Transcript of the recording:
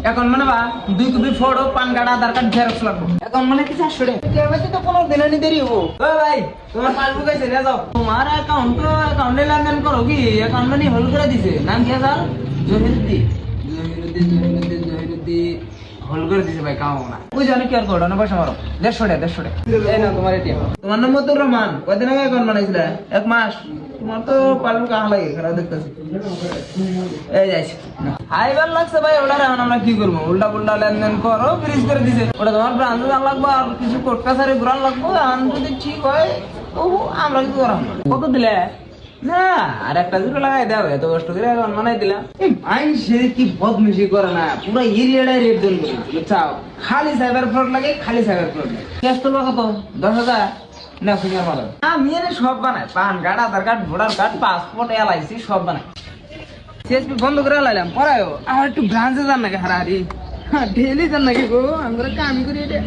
এখন মানে বা 2 কপি ফটো পান কার্ড আধার কার্ড জেরক্স লাগবে এখন মানে কি 400 টাকা কেমনে তো কোনো দিন আনি দেরি হবো ও ভাই তোমার পাসবুক আছে নিয়ে যাও তোমার অ্যাকাউন্টে লেনদেন করো কি অ্যাকাউন্ট মানে হোল্ড করে দিছে নাম কি আছে জহিরুদ্দিন হোল্ড করে দিছে ভাই কাম না ওই জানি কি আর কোড না পয়সা মারো 150 টাকা এই না তোমার এটিএম তোমার নাম মতো রহমান কয়দিন আগে অ্যাকাউন্ট বানাইছিলে 1 মাস তোমার তো পালন কাহা লাগে খারাপ দেখতেছি এই যাইছে হাইবার লাগছে ভাই ওটা এখন আমরা কি করবো উল্টা পুল্টা লেনদেন করো ফ্রিজ করে দিছে ওটা তোমার ব্রাঞ্চে জান লাগবো আর কিছু কোর্ট কাছারি ঘুরান লাগবো এখন যদি ঠিক হয় ও আমরা কিছু করাম কত দিলে না আর একটা জুতো লাগাই দাও এত কষ্ট করে এখন বানাই দিলাম এই মাইনসে কি বদমাশি করে না পুরো এরিয়াটাই রেড জোন করে বুঝছাও খালি সাইবার ফ্রড লাগে খালি সাইবার ফ্রড লাগে ক্যাশ করবো কত 10,000 না সিনিয়র মাল আমি এনে সব বানাই PAN card Aadhaar card voter card passport LIC সব বানাই সিএসপি বন্ধ করে লাইলাম পড়ায়ও আর একটু ব্রাঞ্চে যান নাকি হারাহারি হ্যাঁ ডেইলি যান নাকি গো আমরা কাম করি এটা